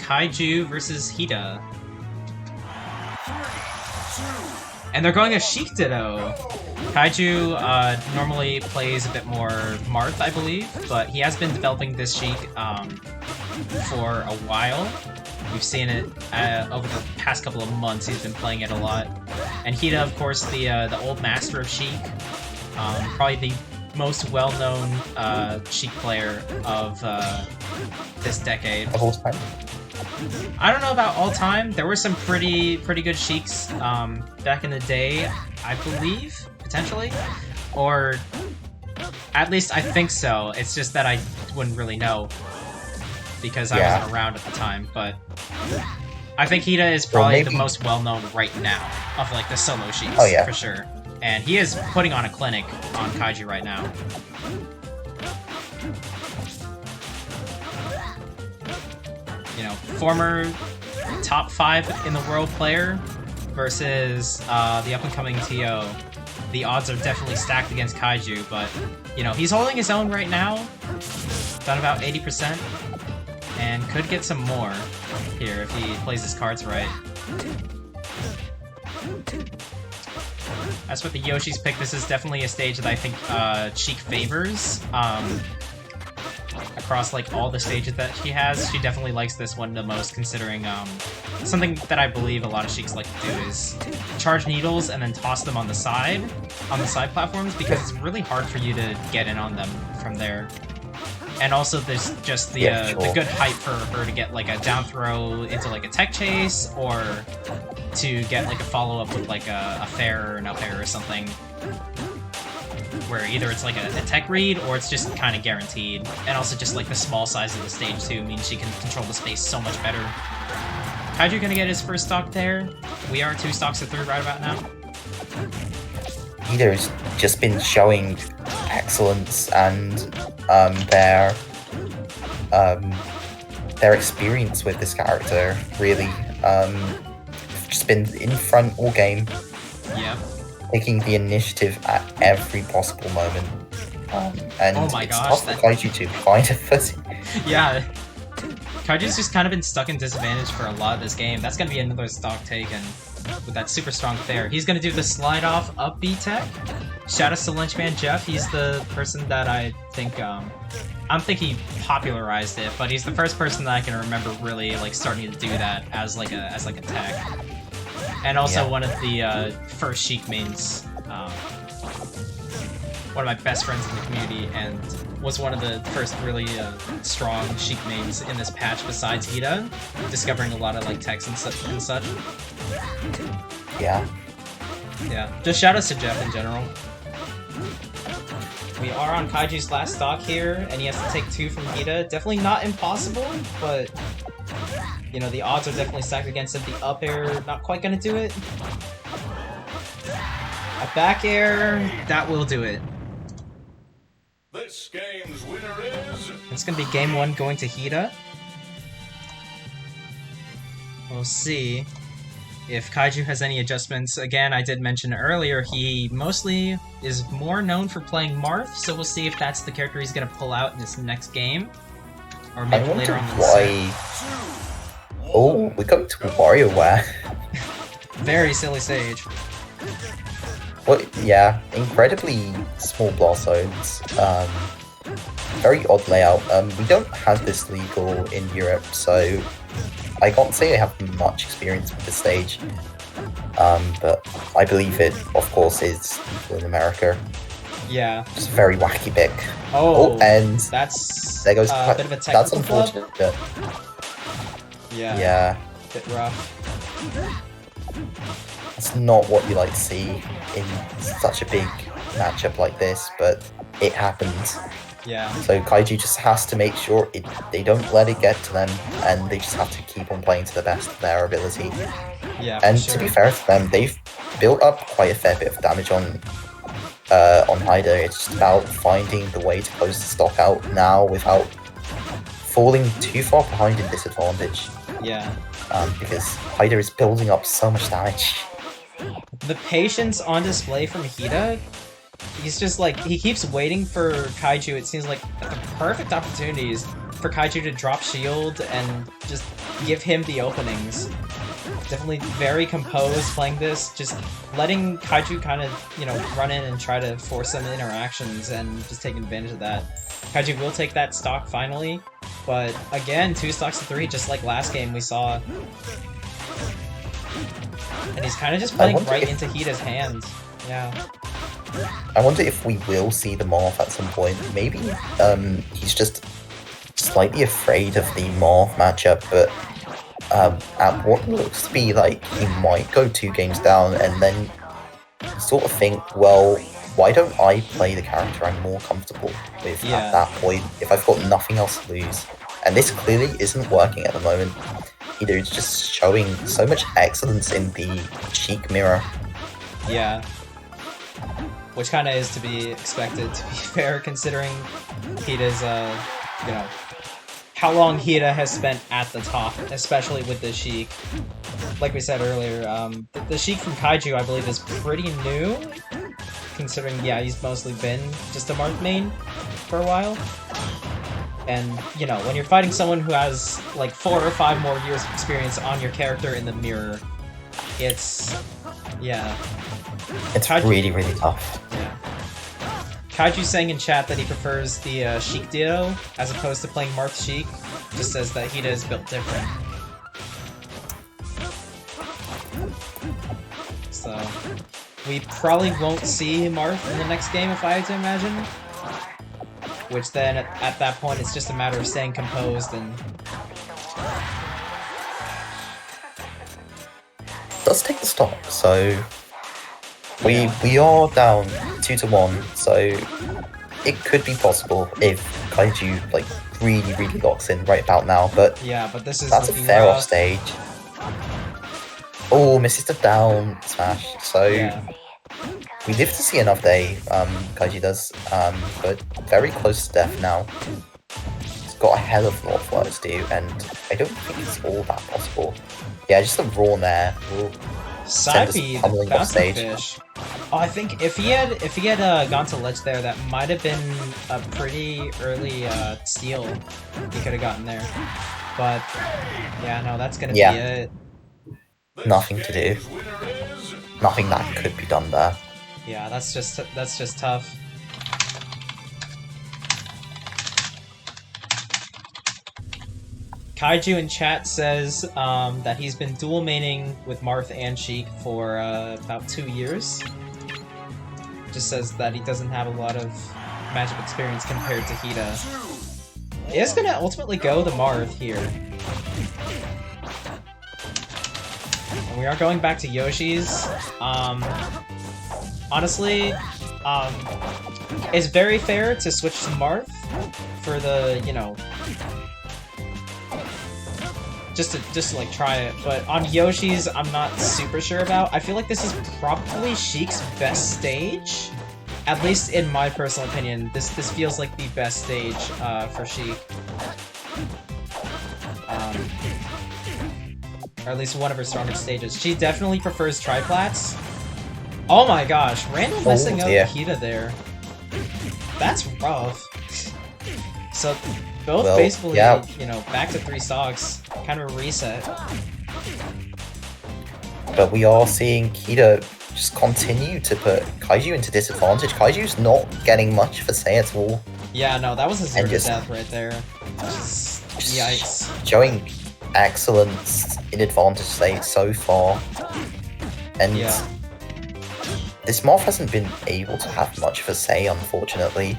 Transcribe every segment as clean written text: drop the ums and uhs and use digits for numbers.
Kaiju versus HiDa. And they're going a Sheik Ditto. Kaiju normally plays a bit more Marth, I believe, but he has been developing this Sheik for a while. We've seen it over the past couple of months. He's been playing it a lot. And HiDa, of course, the old master of Sheik, probably the most well-known Sheik player of this decade. Of all time? I don't know about all time. There were some pretty good Sheiks back in the day, I believe, potentially, or at least I think so. It's just that I wouldn't really know because I wasn't around at the time. But I think HiDa is probably the most well-known right now of like the solo Sheiks, for sure. And he is putting on a clinic on Kaiju right now. You know, former top 5 in the world player versus the up-and-coming TO. The odds are definitely stacked against Kaiju, but, you know, he's holding his own right now. Done about 80%. And could get some more here if he plays his cards right. As with the Yoshi's pick, this is definitely a stage that I think Sheik favors. Across like all the stages that she has, she definitely likes this one the most, considering something that I believe a lot of Sheiks like to do is charge needles and then toss them on the side platforms, because it's really hard for you to get in on them from there. And also there's just the good hype for her to get like a down throw into like a tech chase, or to get like a follow-up with like a fair or an up air or something, where either it's like a tech read or it's just kind of guaranteed. And also just like the small size of the stage too means she can control the space so much better. Kaiju gonna get his first stock there. We are 2 stocks to 3 right about now. HiDa's just been showing excellence and their experience with this character, really. Just been in front all game. Yeah. Taking the initiative at every possible moment. And oh my it's gosh, tough for Kaiju to find a footing. Yeah. Kaiju's just kind of been stuck in disadvantage for a lot of this game. That's going to be another stock taken with that super strong Thayer. He's going to do the slide off up B tech. Shout out to Lynchman Jeff. He's the person that I think, I don't think he popularized it, but he's the first person that I can remember really like starting to do that as like a tech. And also one of the first Sheik mains, one of my best friends in the community, and was one of the first really strong Sheik mains in this patch besides HiDa, discovering a lot of like techs and such. Yeah. Yeah, just shout out to Jeff in general. We are on Kaiju's last stock here, and he has to take 2 from HiDa. Definitely not impossible, but you know, the odds are definitely stacked against it. The up air, not quite gonna do it. A back air, that will do it. This game's winner is... It's gonna be game 1 going to HiDa. We'll see if Kaiju has any adjustments. Again, I did mention earlier, he mostly is more known for playing Marth, so we'll see if that's the character he's gonna pull out in this next game. Or maybe later on in the set. Oh, we got to WarioWare. Very silly stage. Well, yeah, incredibly small blast zones. Very odd layout. We don't have this legal in Europe, so I can't say I have much experience with the stage. But I believe it, of course, is legal in America. Yeah. It's a very wacky pick. Oh, and that's there goes a bit of a technical that's unfortunate. But yeah. Bit rough. It's not what you like to see in such a big matchup like this, but it happens. Yeah. So Kaiju just has to make sure they don't let it get to them, and they just have to keep on playing to the best of their ability. Yeah. And sure. to be fair to them, they've built up quite a fair bit of damage on HiDa. It's just about finding the way to close the stock out now without falling too far behind in disadvantage. Yeah. Because HiDa is building up so much damage. The patience on display from HiDa, he's just like, he keeps waiting for Kaiju, it seems like, at the perfect opportunities for Kaiju to drop shield and just give him the openings. Definitely very composed playing this, just letting Kaiju kind of, you know, run in and try to force some interactions and just taking advantage of that. Kaiju will take that stock finally, but again, 2 stocks to 3, just like last game we saw. And he's kind of just playing right into HiDa's hand. Yeah. I wonder if we will see the Marth at some point. Maybe he's just slightly afraid of the Marth matchup, but at what looks to be like he might go 2 games down and then sort of think, well, why don't I play the character I'm more comfortable with at that point if I've got nothing else to lose? And this clearly isn't working at the moment. Either it's just showing so much excellence in the Sheik mirror. Yeah. Which kind of is to be expected, to be fair, considering HiDa's, you know, how long HiDa has spent at the top, especially with the Sheik. Like we said earlier, the Sheik from Kaiju, I believe, is pretty new, considering, yeah, he's mostly been just a Marth main for a while. And, you know, when you're fighting someone who has, like, 4 or 5 more years of experience on your character in the mirror, it's... yeah. It's Kaiju, really, really tough. Yeah. Kaiju saying in chat that he prefers the Sheik Ditto as opposed to playing Marth Sheik. Just says that HiDa is built different. So, we probably won't see Marth in the next game if I had to imagine. Which then, at that point, it's just a matter of staying composed and... Does take the stock, so... We are down 2-1, so it could be possible if Kaiju like really locks in right about now. But yeah, but this is that's a fair off stage. Oh, misses the down smash. So we live to see another day. Kaiju does, but very close to death now. He's got a hell of a lot of work to do, and I don't think it's all that possible. Yeah, just a raw there. Side B, the bouncing fish. Oh, I think if he had gone to ledge there, that might have been a pretty early steal he could have gotten there. But yeah, no, that's gonna be it. Nothing to do. Nothing that could be done there. Yeah, that's just tough. Kaiju in chat says that he's been dual maining with Marth and Sheik for about 2 years. Just says that he doesn't have a lot of magic experience compared to HiDa. He is gonna ultimately go the Marth here. And we are going back to Yoshi's. Honestly, it's very fair to switch to Marth for the, you know, just to like try it, but on Yoshi's I'm not super sure about. I feel like this is probably Sheik's best stage, at least in my personal opinion. This feels like the best stage for Sheik, or at least one of her strongest stages. She definitely prefers triplats. Oh my gosh, random messing up HiDa there. That's rough. So both basically, you know, back to 3 stocks, kind of a reset. But we are seeing HiDa just continue to put Kaiju into disadvantage. Kaiju's not getting much for say at all. Yeah, no, that was a 0 to death right there. Yikes. Showing excellence in advantage state so far. And this Marth hasn't been able to have much of a say, unfortunately.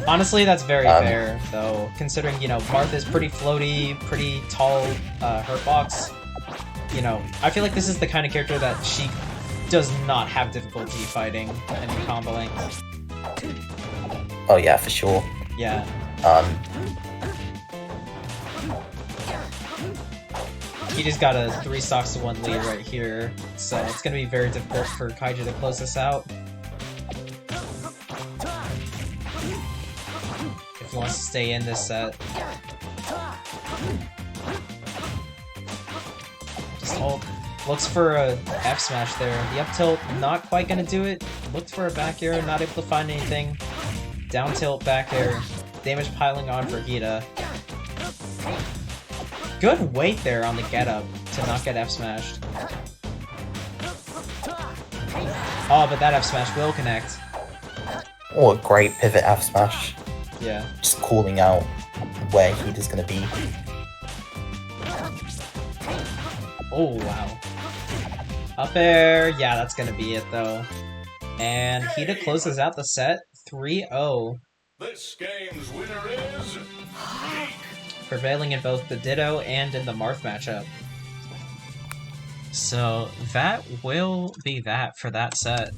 Honestly, that's very fair, though, considering, you know, Marth is pretty floaty, pretty tall hurtbox. You know, I feel like this is the kind of character that Sheik does not have difficulty fighting and comboing. Oh yeah, for sure. Yeah. He just got a 3 stocks to 1 lead right here, so it's gonna be very difficult for Kaiju to close this out. If he wants to stay in this set. Just hold. Looks for a F smash there. The up tilt, not quite gonna do it. Looked for a back air, not able to find anything. Down tilt, back air. Damage piling on for HiDa. Good weight there on the get-up to not get F-smashed. Oh, but that F-smash will connect. Oh, a great pivot F smash. Yeah. Just calling out where HiDa's gonna be. Oh, wow. Up air. Yeah, that's gonna be it, though. And HiDa closes out the set 3-0. This game's winner is Prevailing in both the Ditto and in the Marth matchup. So that will be that for that set.